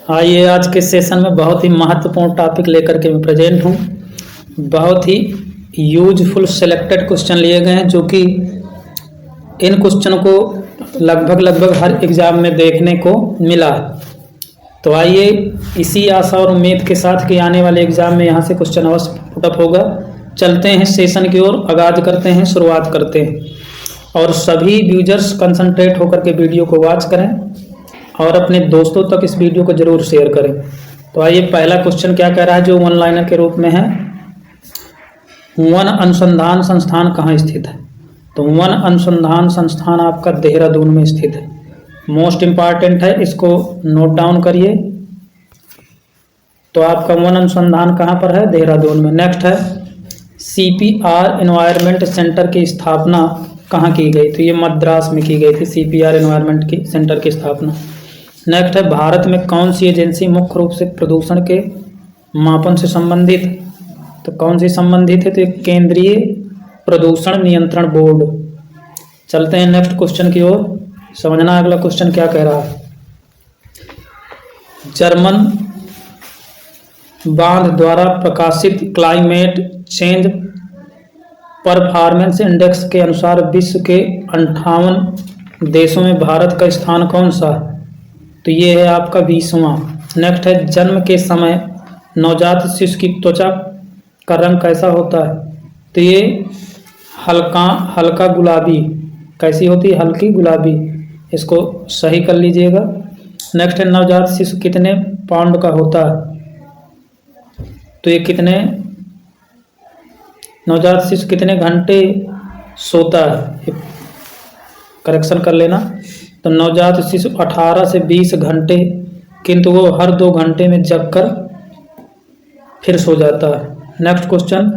आइए आज के सेशन में बहुत ही महत्वपूर्ण टॉपिक लेकर के मैं प्रेजेंट हूँ। बहुत ही यूजफुल सेलेक्टेड क्वेश्चन लिए गए हैं जो कि इन क्वेश्चन को लगभग हर एग्ज़ाम में देखने को मिला। तो आइए इसी आशा और उम्मीद के साथ कि आने वाले एग्ज़ाम में यहाँ से क्वेश्चन अवश्य पुटअप होगा। चलते हैं सेशन की ओर, आगाज़ करते हैं, शुरुआत करते हैं। और सभी यूजर्स कंसंट्रेट होकर के वीडियो को वॉच करें और अपने दोस्तों तक इस वीडियो को जरूर शेयर करें। तो आइए पहला क्वेश्चन क्या कह रहा है जो वन लाइनर के रूप में है। वन अनुसंधान संस्थान कहाँ स्थित है? तो वन अनुसंधान संस्थान आपका देहरादून में स्थित है। मोस्ट इम्पॉर्टेंट है, इसको नोट डाउन करिए। तो आपका वन अनुसंधान कहाँ पर है? देहरादून में। नेक्स्ट है CPR एनवायरनमेंट सेंटर की स्थापना कहाँ की गई? तो ये मद्रास में की गई थी CPR एनवायरनमेंट की सेंटर की स्थापना। नेक्स्ट है भारत में कौन सी एजेंसी मुख्य रूप से प्रदूषण के मापन से संबंधित? तो कौन सी संबंधित है? तो केंद्रीय प्रदूषण नियंत्रण बोर्ड। चलते हैं नेक्स्ट क्वेश्चन की ओर, समझना अगला क्वेश्चन क्या कह रहा है। जर्मन बांध द्वारा प्रकाशित क्लाइमेट चेंज परफॉर्मेंस इंडेक्स के अनुसार विश्व के 58 देशों में भारत का स्थान कौन सा है? तो ये है आपका 20वां। नेक्स्ट है जन्म के समय नवजात शिशु की त्वचा का रंग कैसा होता है? तो ये हल्का गुलाबी। कैसी होती है? हल्की गुलाबी। इसको सही कर लीजिएगा। नेक्स्ट है नवजात शिशु कितने पाउंड का होता है? तो ये नवजात शिशु कितने घंटे सोता है? करेक्शन कर लेना। तो नवजात शिशु 18 से 20 घंटे, किंतु वो हर 2 घंटे में जगकर फिर सो जाता है। नेक्स्ट क्वेश्चन,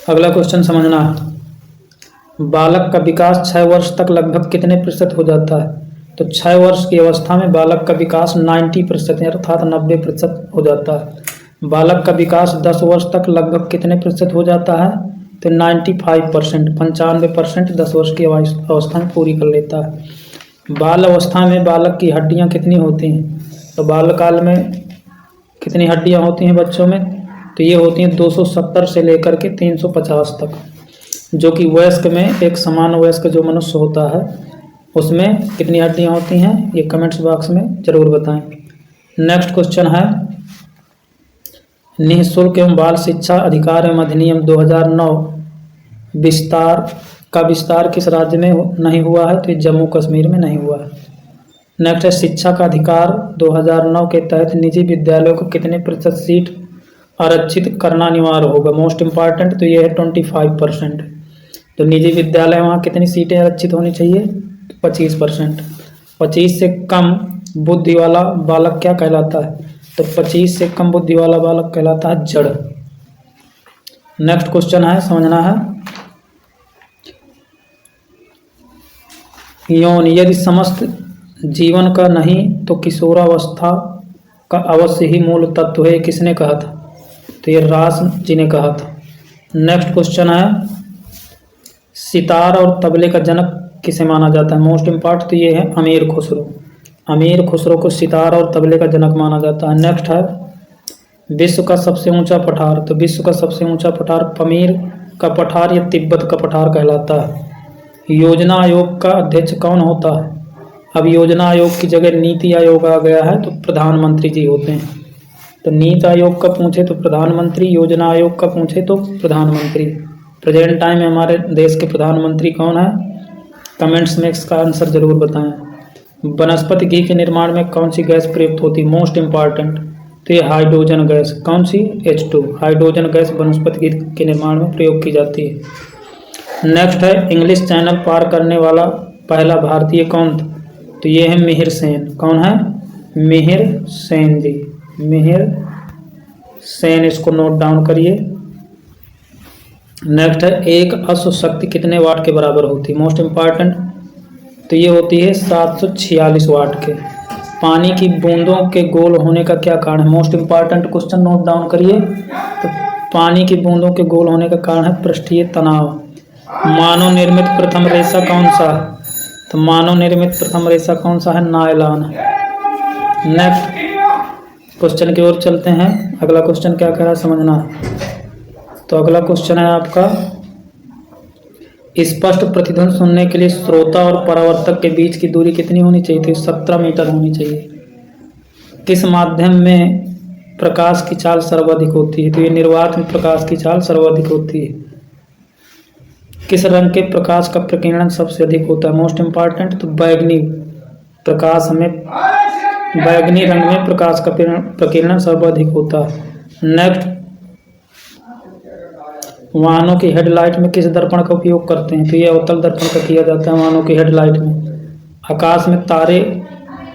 अगला क्वेश्चन समझना है। बालक का विकास 6 वर्ष तक लगभग कितने प्रतिशत हो जाता है? तो 6 वर्ष की अवस्था में बालक का विकास 90% अर्थात 90% हो जाता है। बालक का विकास 10 वर्ष तक लगभग कितने प्रतिशत हो जाता है? तो 95%, 95% 10 वर्ष की अवस्था में पूरी कर लेता है। बाल अवस्था में बालक की हड्डियां कितनी होती हैं? तो बालकाल में कितनी हड्डियां होती हैं बच्चों में? तो ये होती हैं 270 से लेकर के 350 तक, जो कि वयस्क में एक समान वयस्क जो मनुष्य होता है उसमें कितनी हड्डियां होती हैं, ये कमेंट्स बॉक्स में जरूर बताएं। नेक्स्ट क्वेश्चन है निःशुल्क एवं बाल शिक्षा अधिकार एवं अधिनियम 2009 विस्तार किस राज्य में नहीं हुआ है? तो जम्मू कश्मीर में नहीं हुआ है। नेक्स्ट है शिक्षा का अधिकार 2009 के तहत निजी विद्यालयों को कितने प्रतिशत सीट आरक्षित करना अनिवार्य होगा? मोस्ट इम्पॉर्टेंट तो ये है 25%। तो निजी विद्यालय वहाँ कितनी सीटें आरक्षित होनी चाहिए? 25%। 25 से कम बुद्धि वाला बालक क्या कहलाता है? तो 25 से कम बुद्धि वाला बालक कहलाता है जड़। नेक्स्ट क्वेश्चन है, समझना है। यौन यदि समस्त जीवन का नहीं तो किशोरावस्था का अवश्य ही मूल तत्व है, किसने कहा था? तो ये रास जी ने कहा था। नेक्स्ट क्वेश्चन है सितार और तबले का जनक किसे माना जाता है? मोस्ट इम्पॉर्टेंट तो ये है अमीर खुसरो। अमीर खुसरो को सितार और तबले का जनक माना जाता है। नेक्स्ट है विश्व का सबसे ऊंचा पठार। तो विश्व का सबसे ऊंचा पठार पमीर का पठार या तिब्बत का पठार कहलाता है। योजना आयोग का अध्यक्ष कौन होता है? अब योजना आयोग की जगह नीति आयोग आ गया है तो प्रधानमंत्री जी होते हैं। तो नीति आयोग का पूछे तो प्रधानमंत्री, योजना आयोग का पूछे तो प्रधानमंत्री। प्रेजेंट टाइम में हमारे देश के प्रधानमंत्री कौन है? कमेंट्स में इसका आंसर जरूर बताएं। वनस्पति घी के निर्माण में कौन सी गैस प्रयुक्त होती है? मोस्ट इम्पॉर्टेंट तो ये हाइड्रोजन गैस। कौन सी? H2। हाइड्रोजन गैस वनस्पति घी के निर्माण में प्रयोग की जाती है। नेक्स्ट है इंग्लिश चैनल पार करने वाला पहला भारतीय कौन था? तो ये है मिहिर सेन। कौन है? मिहिर सेन जी। मिहिर सेन, इसको नोट डाउन करिए। नेक्स्ट है एक अश्व शक्ति कितने वाट के बराबर होती है? मोस्ट इम्पॉर्टेंट तो ये होती है 746 वाट के। पानी की बूंदों के गोल होने का क्या कारण है? Most important question, note down करिए। तो पानी की बूंदों के गोल होने का कारण है पृष्ठीय तनाव। मानव निर्मित प्रथम रेशा कौन सा है? तो मानव निर्मित प्रथम रेशा कौन सा है? नायलॉन। नेक्स्ट क्वेश्चन की ओर चलते हैं। अगला क्वेश्चन क्या कह रहा है समझना है। तो अगला क्वेश्चन है आपका, स्पष्ट प्रतिध्वनि सुनने के लिए श्रोता और परावर्तक के बीच की दूरी कितनी होनी चाहिए? तो 17 मीटर होनी चाहिए। किस माध्यम में प्रकाश की चाल सर्वाधिक होती है? तो ये निर्वात में प्रकाश की चाल सर्वाधिक होती है। किस रंग के प्रकाश का प्रकीर्णन सबसे अधिक होता है? मोस्ट इम्पॉर्टेंट, तो बैगनी प्रकाश में, बैगनी रंग में प्रकाश का प्रकीर्णन सर्वाधिक होता है। नेक्स्ट, वाहनों की हेडलाइट में किस दर्पण का उपयोग करते हैं? तो ये अवतल दर्पण का किया जाता है वाहनों की हेडलाइट में। आकाश में तारे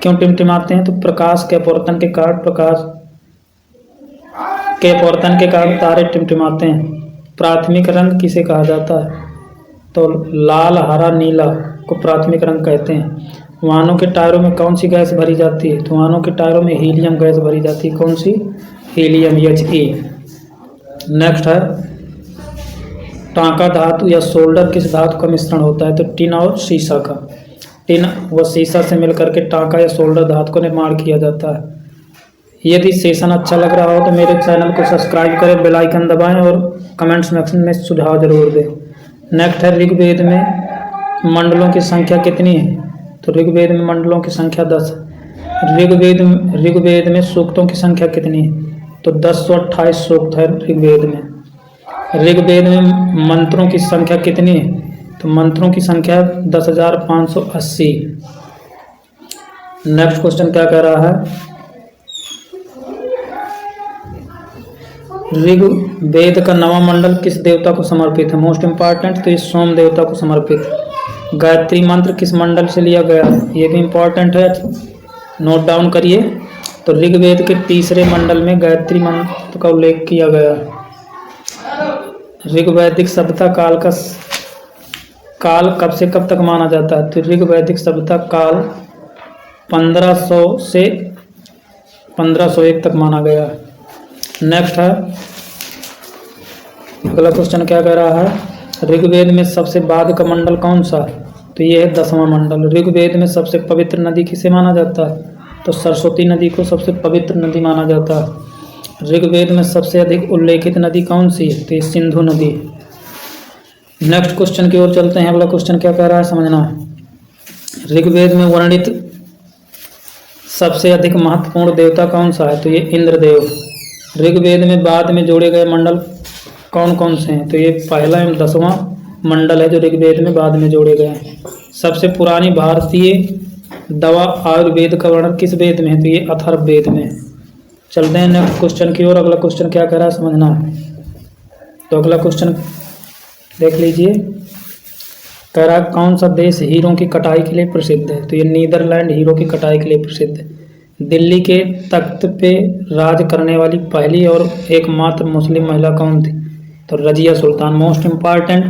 क्यों टिमटिमाते हैं? तो प्रकाश के अपवर्तन के कारण, प्रकाश के अपवर्तन के कारण तारे टिमटिमाते हैं। प्राथमिक रंग किसे कहा जाता है? तो लाल, हरा, नीला को प्राथमिक रंग कहते हैं। वाहनों के टायरों में कौन सी गैस भरी जाती है? तो वाहनों के टायरों में हीलियम गैस भरी जाती है। कौन सी? Helium, He। नेक्स्ट है, टांका धातु या सोल्डर किस धातु का मिश्रण होता है? तो टिन और सीसा का। टिन व सीसा से मिलकर के टांका या सोल्डर धातु का निर्माण किया जाता है। यदि सेशन अच्छा लग रहा हो तो मेरे चैनल को सब्सक्राइब करें, बेल आइकन दबाएं और कमेंट्स सेक्शन में सुझाव जरूर दें। नेक्स्ट है, ऋग्वेद में मंडलों की संख्या कितनी है? तो ऋग्वेद में मंडलों की संख्या 10 है। ऋग्वेद में सूक्तों की संख्या कितनी है? तो 1028 सूक्त है ऋग्वेद में। ऋग्वेद में मंत्रों की संख्या कितनी है? तो मंत्रों की संख्या 10,580। नेक्स्ट क्वेश्चन क्या कह रहा है, ऋग्वेद का नवा मंडल किस देवता को समर्पित है? मोस्ट इम्पॉर्टेंट, तो ये सोम देवता को समर्पित है। गायत्री मंत्र किस मंडल से लिया गया है? ये भी इम्पॉर्टेंट है, नोट डाउन करिए। तो ऋग्वेद के तीसरे मंडल में गायत्री मंत्र का उल्लेख किया गया है। ऋग्वैदिक सभ्यता काल का काल कब से कब तक माना जाता है? तो ऋग्वैदिक सभ्यता काल 1500 से 1501 तक माना गया है। नेक्स्ट है, अगला क्वेश्चन क्या कह रहा है, ऋग्वेद में सबसे बाद का मंडल कौन सा है? तो ये है 10वां मंडल। ऋग्वेद में सबसे पवित्र नदी किसे माना जाता है? तो सरस्वती नदी को सबसे पवित्र नदी माना जाता है। ऋग्वेद में सबसे अधिक उल्लेखित नदी कौन सी है? तो ये सिंधु नदी। नेक्स्ट क्वेश्चन की ओर चलते हैं। अगला क्वेश्चन क्या कह रहा है समझना है। ऋग्वेद में वर्णित सबसे अधिक महत्वपूर्ण देवता कौन सा है? तो ये इंद्रदेव। ऋग्वेद में बाद में जोड़े गए मंडल कौन कौन से हैं? तो ये पहला एवं 10वां मंडल है जो ऋग्वेद में बाद में जोड़े गए हैं। सबसे पुरानी भारतीय दवा आयुर्वेद का वर्णन किस वेद में है? तो ये अथर्ववेद में। चलते हैं नेक्स्ट क्वेश्चन की ओर। अगला क्वेश्चन क्या कह रहा है समझना है। तो अगला क्वेश्चन देख लीजिए, कह रहा है कौन सा देश हीरों की कटाई के लिए प्रसिद्ध है? तो ये नीदरलैंड हीरों की कटाई के लिए प्रसिद्ध है। दिल्ली के तख्त पे राज करने वाली पहली और एकमात्र मुस्लिम महिला कौन थी? तो रजिया सुल्तान। मोस्ट इम्पॉर्टेंट,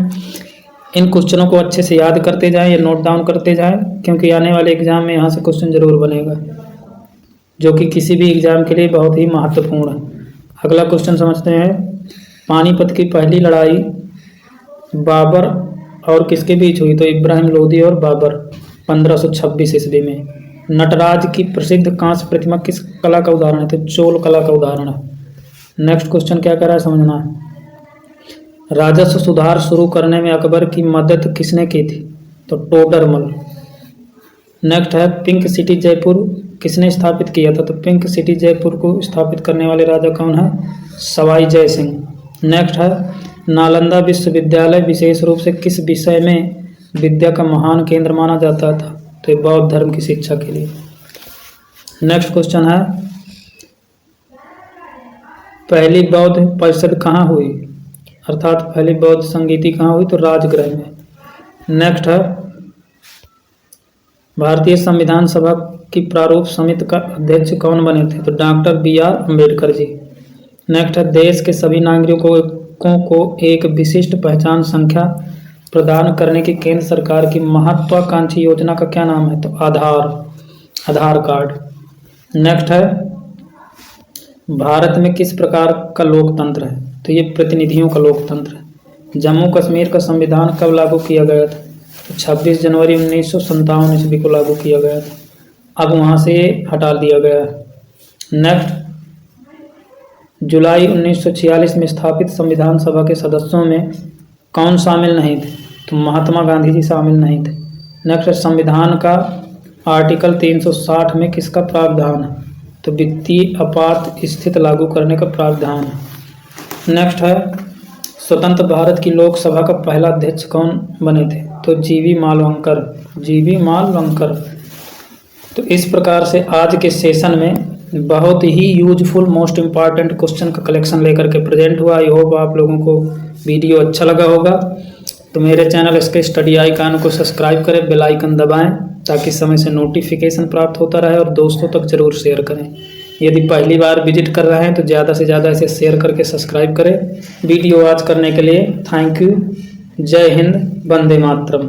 इन क्वेश्चनों को अच्छे से याद करते जाएं या नोट डाउन करते जाएं, क्योंकि आने वाले एग्जाम में यहाँ से क्वेश्चन जरूर बनेगा, जो कि किसी भी एग्जाम के लिए बहुत ही महत्वपूर्ण है। अगला क्वेश्चन समझते हैं। पानीपत की पहली लड़ाई बाबर और किसके बीच हुई? तो इब्राहिम लोदी और बाबर 1526 ईस्वी में। नटराज की प्रसिद्ध कांस्य प्रतिमा किस कला का उदाहरण है? तो चोल कला का उदाहरण है। नेक्स्ट क्वेश्चन क्या कर रहा है समझना है। राजस्व सुधार शुरू करने में अकबर की मदद किसने की थी? तो टोडरमल। नेक्स्ट है, पिंक सिटी जयपुर किसने स्थापित किया था? तो पिंक सिटी जयपुर को स्थापित करने वाले राजा कौन है? सवाई जय सिंह। नेक्स्ट है, नालंदा विश्वविद्यालय विशेष रूप से किस विषय में विद्या का महान केंद्र माना जाता था? तो ये बौद्ध धर्म की शिक्षा के लिए। नेक्स्ट क्वेश्चन है, पहली बौद्ध परिषद कहाँ हुई? अर्थात पहली बौद्ध संगीति कहाँ हुई? तो राजगृह में। नेक्स्ट है, भारतीय संविधान सभा की प्रारूप समिति का अध्यक्ष कौन बने थे? तो doctor BR Ambedkar ji. Next है, देश के सभी नागरिकों को एक विशिष्ट पहचान संख्या प्रदान करने की केंद्र सरकार की महत्वाकांक्षी योजना का क्या नाम है? तो आधार कार्ड। नेक्स्ट है, भारत में किस प्रकार का लोकतंत्र है? तो ये प्रतिनिधियों का लोकतंत्र है। जम्मू कश्मीर का संविधान कब लागू किया गया था? तो 26 जनवरी 1957 ईस्वी को लागू किया गया था। अब वहाँ से हटा दिया गया है। नेक्स्ट, जुलाई 1946 में स्थापित संविधान सभा के सदस्यों में कौन शामिल नहीं थे? तो महात्मा गांधी जी शामिल नहीं थे। नेक्स्ट, संविधान का आर्टिकल 360 में किसका प्रावधान है? तो वित्तीय आपात स्थिति लागू करने का प्रावधान है। नेक्स्ट है, स्वतंत्र भारत की लोकसभा का पहला अध्यक्ष कौन बने थे? तो जीवी मालवंकर, जीवी मालवंकर। तो इस प्रकार से आज के सेशन में बहुत ही यूजफुल मोस्ट इम्पॉर्टेंट क्वेश्चन का कलेक्शन लेकर के प्रेजेंट हुआ। आई होप आप लोगों को वीडियो अच्छा लगा होगा। तो मेरे चैनल इसके स्टडी आइकन को सब्सक्राइब करें, बेल आइकन दबाएं ताकि समय से नोटिफिकेशन प्राप्त होता रहे, और दोस्तों तक जरूर शेयर करें। यदि पहली बार विजिट कर रहे हैं तो ज़्यादा से ज़्यादा इसे शेयर करके सब्सक्राइब करें। वीडियो वॉच करने के लिए थैंक यू। जय हिंद, वंदे मातरम।